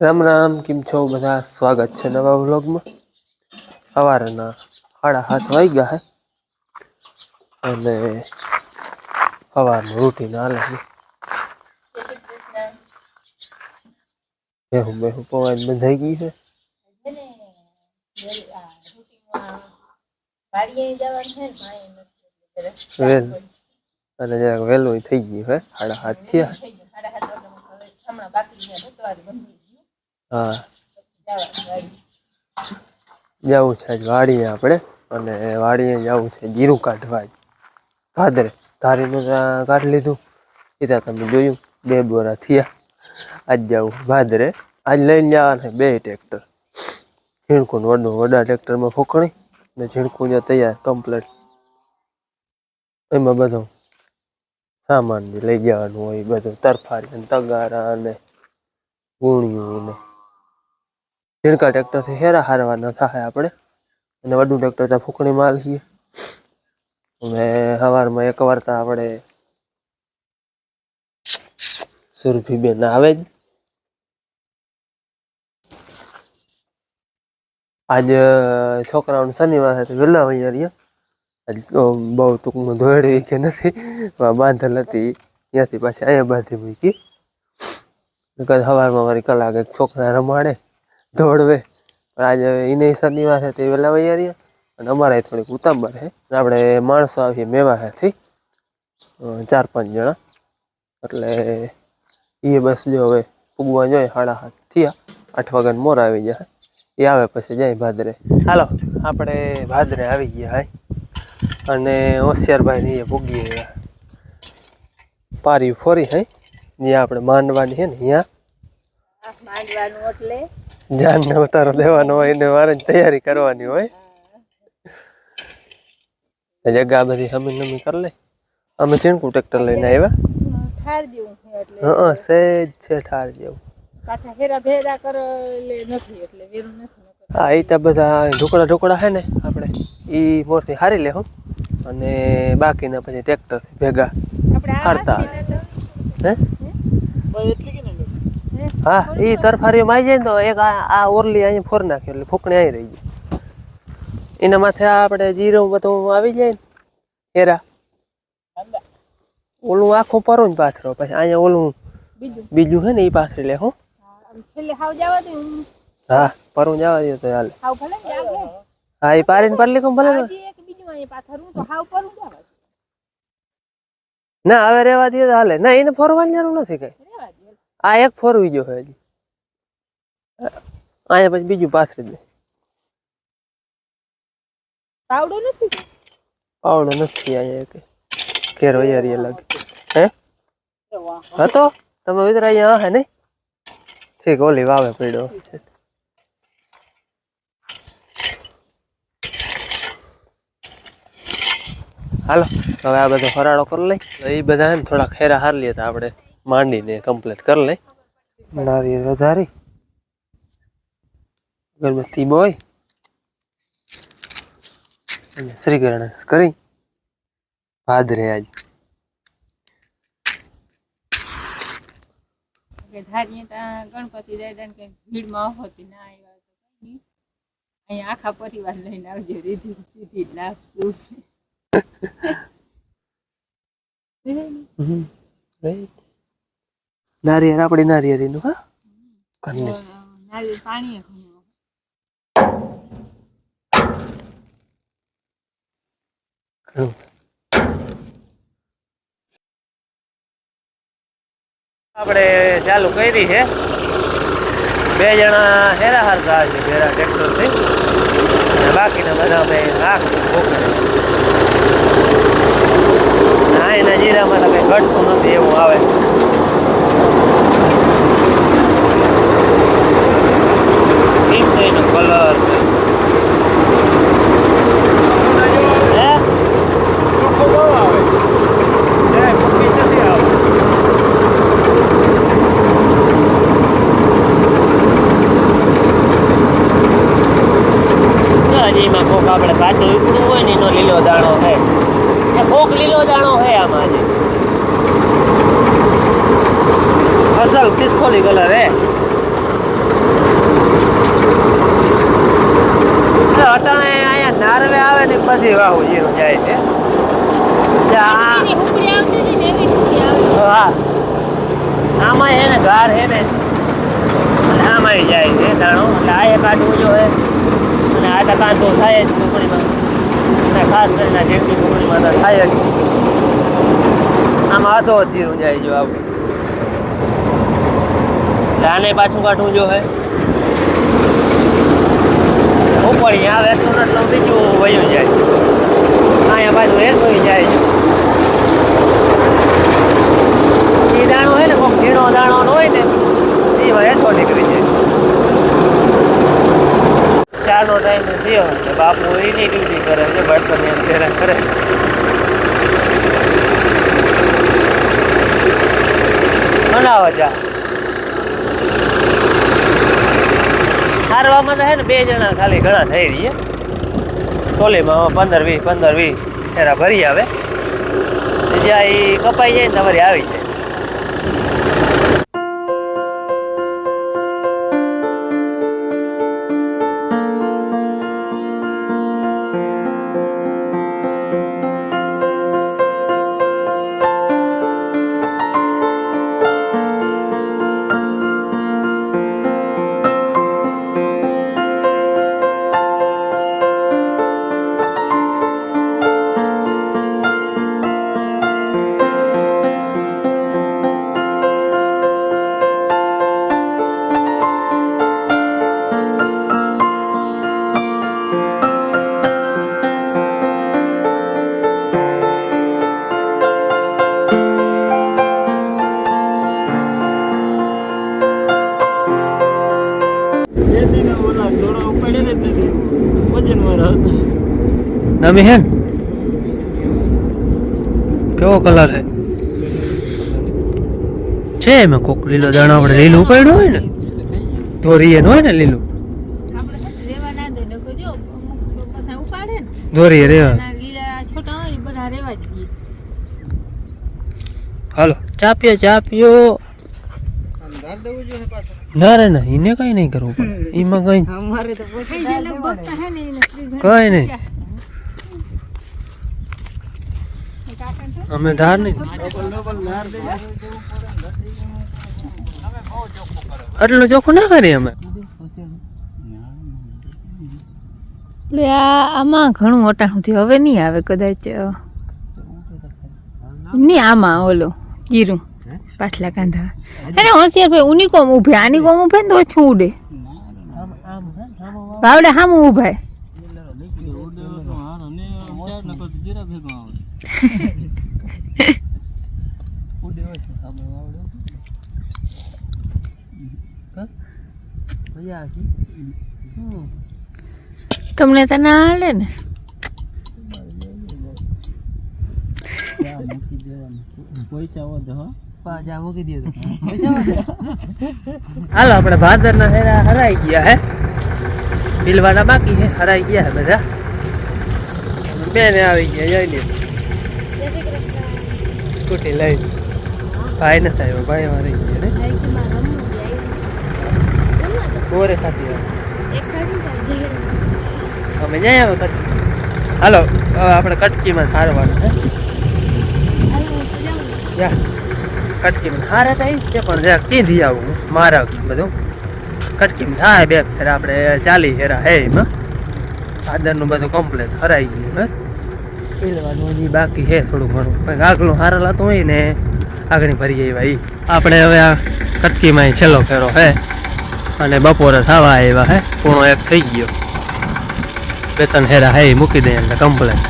રામ રામ, કેમ છો બધા? સ્વાગત છે નવા વ્લોગમાં. સવારના 7:30 વાગ્યા હે અને સવારનું રૂટીન હાલે છે. બેહું પવાન બંધાઈ ગઈ છે. અને જરાક વહેલું થઈ ગયું હે 7:30 થયા. હા, જવું છે વાડીએ આપણે અને વાડીએ જવું છે જીરું કાઢવા. ભાદરે ધારીનું કાઢી લીધું. સીધા તમે જોયું 2 બોરા થયા. આજ જાવું ભાદરે. આજ લઈને જવાના છે 2 ટ્રેક્ટર. ઝીણકું વડા ટ્રેક્ટરમાં ફોકણી ને ઝીણકું તૈયાર કમ્પ્લીટ. એમાં બધું સામાન લઈ જવાનું હોય, બધું તરફારી તગારા અને ગુણીઓને ઝીણકા ટ્રેક્ટરથી હેરા હારવાના થાય આપણે અને વડું ટ્રેક્ટર ફૂકણી માલ છીએ. અને સવારમાં એક વારતા આપણે સુરભી બેન આવે જ. આજે છોકરાઓને શનિવાર તો વહેલા વૈયા રહ્યા. બહુ ટૂંકમાં દોડી કે નથી બાંધલ હતી ત્યાંથી પાછી અહીંયા બાંધી મૂકી. સવારમાં મારી કલાક એક છોકરા રમાડે દોડવે. આજે એને શનિવાર છે તે વહેલા વૈયા રહ્યા અને અમારે થોડીક ઉતાવળ છે. આપણે માણસો આવીએ મેવાડાથી 4-5 જણા. એટલે એ બસ જો હવે પૂગવા જોઈએ 7:30 થયા. 8 વાગ્યાને મોર આવી જાય. એ આવે પછી જાય ભાદરે. હાલો આપણે ભાદરે આવી ગયા અને હોશિયારભાઈ એ પૂગી ગયા. પારી ફોરી હે જ્યાં આપણે માંડવાની છે ને ત્યાં માંડવાનું એટલે જાનને ઉતારો દેવાનો હોય એને વારે તૈયારી કરવાની હોય. જગ્યા બધી હમી કરી લે. અમે ઝીણકું ટ્રેક્ટર લઈને આવ્યા. ઠાર જેવું છે એટલે સહેજ છે ઠાર જેવું. પાછા હેરા ભેરા કરે નથી એટલે વેરું નથી. હા, એ તો બધા ઢોકળા છે ને આપણે એ મોરથી હારી લે હું અને બાકીના પછી ટ્રેક્ટર ભેગા હારતા હે. હા, એ તરફારીઓમાં આવી જાય ને તો એક આ ઓરલી અહીંયા ફોર નાખી એટલે ફૂકણી આવી રહી જાય. એના માથે આપણે જીરો બધું આવી જાય ને હેરા ઓલું આખું પરું ને પાથરો પછી અહીંયા ઓલું બીજું છે ને એ પાથરી લે હું. હા, પરું જવા દે તો હાલે. હા, એ પારીને પરલી કોમ ભલે ના હવે રેવા દે તો હાલે. ના એને ફરવાની જરૂર નથી કઈ. આ એક ફરવી જો હજી અહીંયા પછી બીજું પાથરી દે. પાવડો નથી અહીંયા ઘેર વૈયારી લાગે હે હતો તમે વિતર અહીંયા હે નહીં ઠીક. ઓલી વાવે પડ્યો છે. હાલો હવે આ બધો ફરાળો કરી લઈ. એ બધા ને થોડા ખેરા હાર લઈએ તો આપણે માંડીને કમ્પ્લીટ કરી લઈ. નારિયેળ વધારી અગરબત્તી બોય અને શ્રી ગણેશ કરી ભાદરે આજ ગણપતિ દાદા ને ભીડમાં હોતી ના આવ્યા અહીંયા આખા પરિવાર લઈને આવજો રીધી સીધી લાવશું. નારિયેળ આપણી નારિયેળીનું હા નારિયેળ પાણી આપણે ચાલુ કરી છે. 2 જણા હેરા હારતા છે ભેરા ટ્રેક્ટરથી અને બાકીના બધા અમે એના જીરામાં તો કંઈ ઘટતું નથી એવું આવે. કેમ છે એનો કલર એમાં કોક આપણે કાચું ઉપડું હોય ને એનો લીલો દાણો છે. કોક લીલો દાણો છે આમાં જે અસલ ખિસકોલી કલર હે. અટાણે અહીંયા નારવે આવે ને પછી વાહુ જીરું જાય છે હા આમાં હે ને ગાર હે ને અને આમાં જાય છે દાણો એટલે આ કાઢવું જો હે અને આ તો કાંતો થાય જ ડુંગળીમાં અને ખાસ કરીને જેટલી ડુંગળીમાં તો થાય જ આમાં આધો જ જીરું જાય જો આવું એટલે આને પાછું કાઢવું જો હે ઉપર અહીંયા વેસ્ટર્ન એટલે બીજું વયું જાય અહીંયા પાછું હેઠું જાય જો એ દાણો હોય ને કોઈ ઝીણો દાણો હોય ને એ હેઠો નીકળી જાય ચાનો ટાઈમ થયો એટલે બાપુ એની ડ્યુટી કરે છે બર્તન એમ ફેરા કરે બનાવો ચા હારવામાં તો હે ને 2 જણા ખાલી ઘણા થઈ રહીએ ટોલીમાં 15-20 ફેરા ભરી આવે જ્યાં એ કપાઈ જાય ને તમારી આવી જાય નમી હે કેવો કલર છે એમાં કોક લીલો દાણો આપણે લીલું ઉપાડ્યું હોય ને ધોરીએ હોય ને લીલું ધોરીએ રેવા હાલો ચા પીયો ના રે ના એને કઈ નહીં કરવું પડે એમાં કઈ કઈ નહીં અમે ધાર નહીં આટલું ચોખ્ખું ના કરીએ અમે આમાં ઘણું ઓટાણું થયું હવે નહીં આવે કદાચ નહીં આમાં ઓલો જીરું પાટલા કાંધા અરે હોશિયાર ભાઈ ઉની કોમ ઉભે આની કોમ ઉભે ને તો ઓછું ઉડે ભાવડે હામું ઉભાય તમને તો ના હાલે ને હાલો આપણે ભાદર ના હેરા હરાઈ ગયા હે પીલવાના બાકી હે હરાઈ ગયા હે બધા બેને આવી ગયા જઈ લે સ્કૂટી લઈ ભાઈ નથી આવ્યો ભાઈ માં રહી ગયા ને બોરે ખાતી અમે જાય આવે કટકી હાલો હવે આપણે કટકીમાં સારવાનું હે કટકીમાં હારે થાય છે પણ જરાક ચીંધી આવું મારા બધું કટકીમાં થાય 2 ફેરા આપણે 40 ફેરા હે એમાં આદરનું બધું કમ્પ્લેટ હરાઈ ગયું હે પીલવાનું હજી બાકી છે થોડું ઘણું કંઈક આગલું હારા લાતું હોય ને આગળ ભરી આવ્યા એ આપણે હવે આ કટકીમાં છેલ્લો ફેરો હે અને બપોરે થવા આવ્યા હે 1:30 થઈ ગયો 2-3 હેરા હે મૂકી દઈએ એટલે કમ્પ્લેટ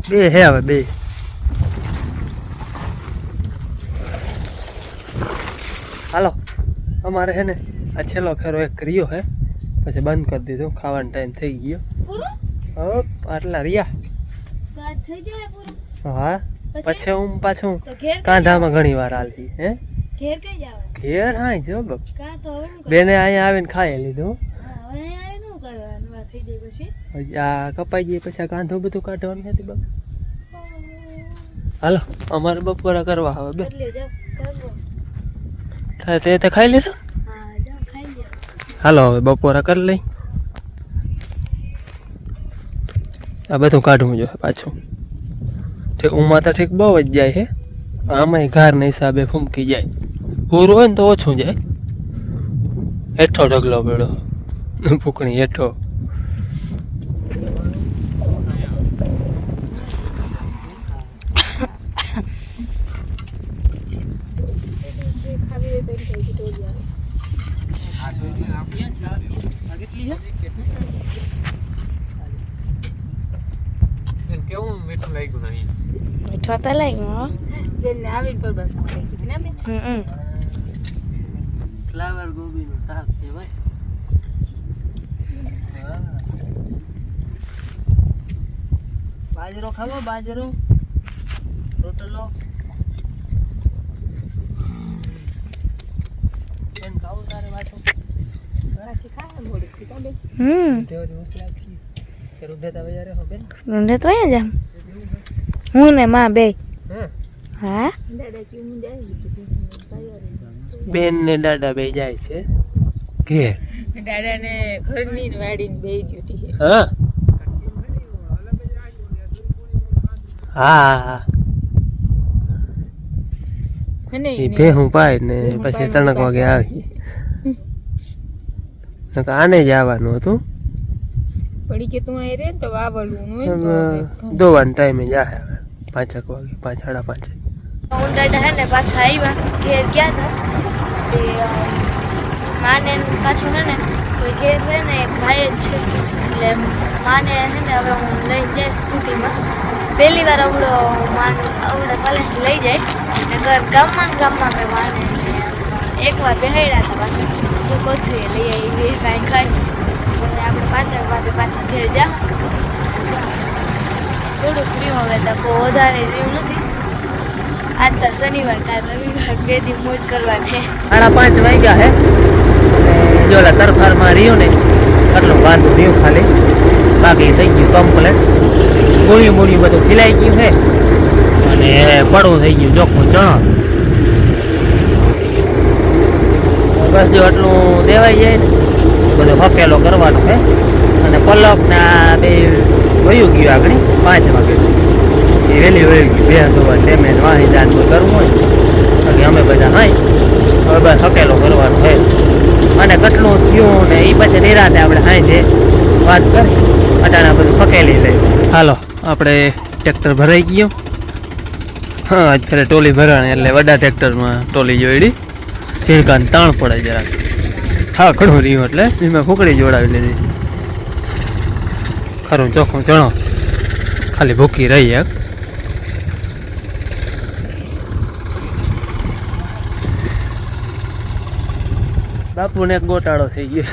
બે હે હવે 2 હાલો અમારે હે ને આ છેલ્લો ફેરો એક કર્યો હે પછી બંધ કરી દીધો ખાવાનો ટાઈમ થઈ ગયો આટલા રહ્યા હા પછી હું પાછું કાંધામાં ઘણી વાર આલતી હે ઘેર હા જો બેને અહીંયા આવીને ખાઈ લીધું હજી આ કપાઈ જાય પછી આ કાંધો બધું કાઢવાનું નથી બાબુ. હાલો અમારે બપોરા કરવા હવે બે થાય તે તો ખાઈ લીધું. હાલો હવે બપોરા કરી લઈ. આ બધું કાઢવું જોઈએ પાછું. ઠીક ઉમાં તો ઠીક બહુ જ જાય છે. આમાંય ઘરના હિસાબે ફૂમકી જાય. પૂરું હોય ને તો ઓછું જાય. હેઠો ઢગલો પડ્યો ફૂકણી હેઠો. કેવું મીઠું લાગ્યું નહીં? મીઠો તો લાગ્યો. ફ્લાવર ગોબીનું શાક છે ભાઈ. બાજરો ખાવો? બાજરો રોટલો બેન ખાવું તારે પાછું? રૂંઢે તો અહીંયા જામ હું ને માં બે. હા બેન ને દાદા બે જાય છે ઘેર. દાદા ને ઘરની વાડી બે ડ્યુટી છે. હા હા એ ભેહું પાય ને પછી 3 વાગે આવી. આને જ આવવાનું હતું પડી કે તું અહીં રે તો વાવડવું દોવાનો ટાઈમે જ આવે 5 વાગે 5 સાડા 5. હું દાદા હે ને પાછા આવ્યા ઘેર ગયા હતા તે માને પાછું હે ને કોઈ ઘેર હે ને એક ભાઈ જ છે એટલે માને હે ને હવે હું લઈ જાય સ્કૂટીમાં. પહેલી વાર આવડે પાલેથી લઈ જાય ને ગામમાં મેં માને એકવાર બેહાડ્યા હતા પાછા તો કોથળીએ લઈ આવી કાંઈ ખાઈ અને આપણે 5 વાગે પાછા ઘેર જા. થોડુંક રહ્યું હવે તો બહુ વધારે રહ્યું નથી. આજ તો શનિવાર કાલ રવિવાર 2 દી મોજ કરવાની. 5:30 વાગ્યા હે અને જોલા તરફારમાં રહ્યું ને એટલું વાંધો રહ્યું ખાલી. બાકી થઈ ગયું કમ્પ્લેટ. મૂળિયું બધું ખીલાઈ ગયું છે અને પડવું થઈ ગયું ચોખ્ખું ચણો. બસ જો એટલું દેવાઈ જાય ને બધો હકેલો કરવાનો છે. અને પલકના બે વયું ગયું આગળ 5 વાગે એ વહેલી વહી ગયું. બે ધોવા ડેમેજ વાહી દાન કોઈ કરવું હોય બાકી અમે બધા હાઈ હવે બસ હકેલો કરવાનો છે. અને કેટલું થયું ને એ પછી નિરાતે આપણે હાઈ છે વાત કરી અટાણા બધું હકેલી લઈ. હાલો આપણે ટ્રેક્ટર ભરાઈ ગયું. હા અત્યારે ટોલી ભરાણી એટલે વડા ટ્રેક્ટરમાં ટોલી જોઈડી. ચીણકાને તાણ પડે જરાક. હા ઘણું રહ્યું એટલે એમાં ફૂકડી જોડાવી લીધી. ખરું ચોખ્ખું ચણો ખાલી ભૂકી રહી એક. બાપુને એક ગોટાળો થઈ ગયો.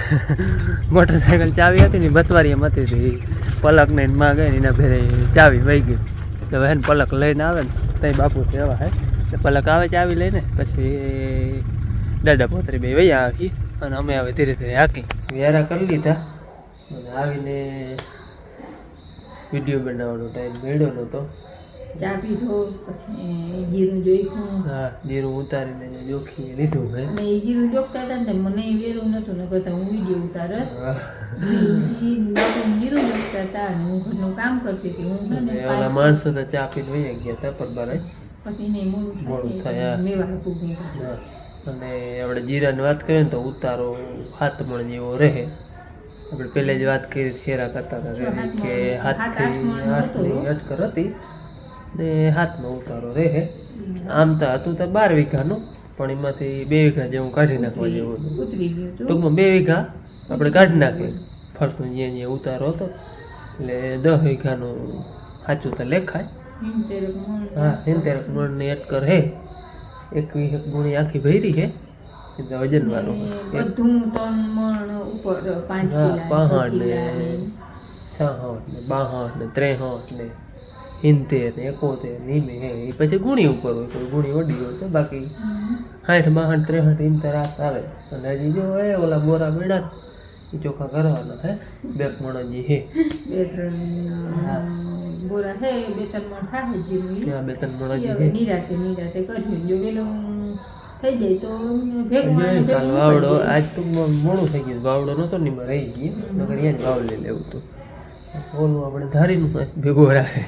મોટરસાઇકલ ચાવી હતી ને બતવારીએ હતી હતી પલક ને માં ગઈ ને એના ભેરે ચાવી વહી ગઈ. તો હવે પલક લઈને આવે ને ત્યાં બાપુ સેવા હે પલક આવે ચાવી લઈને પછી દાદા પોતરી બે વહી આવી અને અમે હવે ધીરે ધીરે હાકી વ્યારા કરી લીધા. અને આવીને વિડીયો બનાવવાનો ટાઈમ મળ્યો નહોતો. ચા પીધો પછી જીરું જોઈશું. હા જીરું ઉતારીને જોખી લીધું ભાઈ. મેં જીરું જોખતા હતા ને મને વેરું નતું ન કરતા હું વિડીયો ઉતારત. જીરું જોખતા હતા અને હું ઘરનું કામ કરતી હતી. હું ઓલા માણસો તો ચા પીને વહી ગયા હતા પરબાર. પછી એને મોડું થાય મેવા પૂગી. અને આપણે જીરાની વાત કરીએ ને તો ઉતારો 7 મણ જેવો રહે. આપણે પહેલે જ વાત કરી ફેરા કરતા હતા કે 7 થી 8ની અટકર હતી ને 7નો ઉતારો રહે. આમ તો હતું તો 12 વીઘાનું પણ એમાંથી 2 વીઘા જેવું કાઢી નાખવા જેવું ટૂંકમાં 2 વીઘા આપણે કાઢી નાખીએ ફરતું જે ઉતારો હતો એટલે 10 વીઘાનું સાચું તો લેખાય. હા 70 મણની અટકર હે. 21 ગુણી આખી ભરી છે એટલે વજન વાળું બધું 3 મણ ઉપર 5 કિલો 65 ને 66 ને 62 ને 63 ને 70 ને 71 નીમે હે. એ પછી ગુણી ઉપર હોય કોઈ ગુણી ઓડી હોય તો બાકી 60 62 63 એમ તો રાત આવે. અને હજી જો એ ઓલા બોરા મેળા એ ચોખ્ખા કરવાના હે 2 મણ જે હે 2-3 બોરા છે 2-3 મણ થાય જીરું ત્યાં 2-3 મણ જે હવે હે નિરાતે કરજો જો વેલું થઈ જાય તો ભેગું કાલ વાવડો આજ તો મોડું થઈ ગયું વાવડો નતો ને એમાં રહી ગઈ નકર અહીંયા જ વાવ લઈ લેવું તો ઓલું આપણે ધારીનું ભેગો રાખે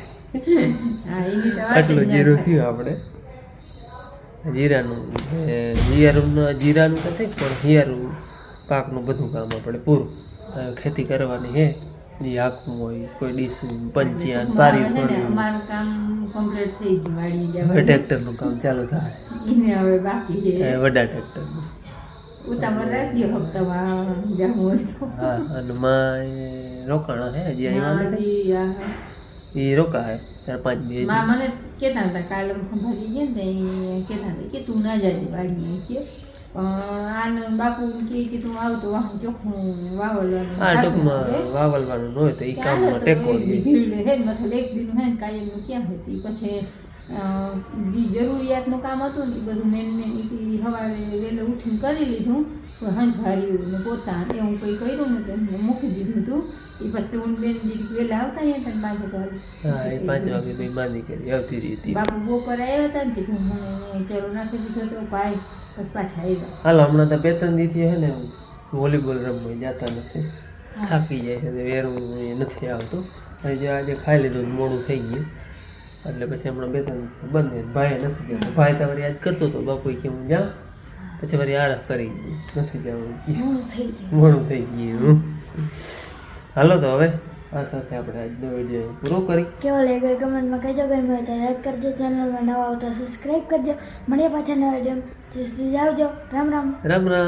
હા એની તો વાત આટલું જ જીરું ના થયું આપણે જીરાનું તો થઈ પણ હિયારું પાકનું બધું કામ આપણે પૂરું ખેતી કરવાની હે જે આખું હોય કોઈ ડીશ પંચિયાન પારી થાય. પડી અમારું કામ કમ્પ્લીટ થઈ ગયું વાડી હવે જવાનું ટ્રેક્ટરનું કામ ચાલુ થાય એને હવે બાકી છે વડા ટ્રેક્ટરનું ઉતાવળ રાખજો હપ્તામાં જાવું હોય તો હા અને માં રોકાણા હે હજી આવ્યા નથી એ રોકા હે 4-5 દિવસ માં મને કહેતા હતા કાલે ખંભાળી ગયા ને કહેતા હતા કે તું ના જાજે વાડીએ કે પણ આનંદ બાપુ કે તું આવતો વાહ ચોખ્ખું વાવલવાનું હા ટૂંકમાં વાવલવાનું ન હોય તો એ કામમાં ટેકો દે ભીડ હે ને મતલબ એક દિન હે ને કાયમનું ક્યાં હતી પછી જે જરૂરિયાતનું કામ હતું ને એ બધું મેન સવારે વહેલે ઉઠીને કરી લીધું હંજભાર્યું ને પોતા એ હું કંઈ કર્યું ને તો મૂકી દીધું હતું એ પછી હું બેન દીદી વહેલા આવતા અહીંયા હતા 5 હા એ 5 વાગે ભાઈ માંદી કરી આવતી રહી હતી બાપુ બપોર આવ્યા હતા ને કીધું મને ચલો નાખી દીધો તો ભાઈ બસ પાછા આવ્યા હાલ હમણાં તો 2-3 દીથી હે ને વોલીબોલ રમવા જતા નથી થાકી જાય છે વેરું નથી આવતું હવે જો આજે ખાઈ લીધું મોડું થઈ ગયું એટલે પછી હમણાં 2-3 બંધ ભાઈ નથી જતો ભાઈ તો વળી યાદ કરતો હતો બાપુ કે હું જાઉં પછી વળી આરામ કરી ગયું નથી જવું મોડું થઈ ગયું હાલો તો હવે આ સાથે આપણે આજનો વિડીયો પૂરો કરી કેવો લાગ્યો કમેન્ટમાં કહેજો ગમ્યો તો લાઈક કરજો ચેનલમાં નવા આવતા સબસ્ક્રાઈબ કરજો મળીએ પાછા નવા વિડીયો આવજો રામ રામ રામ રામ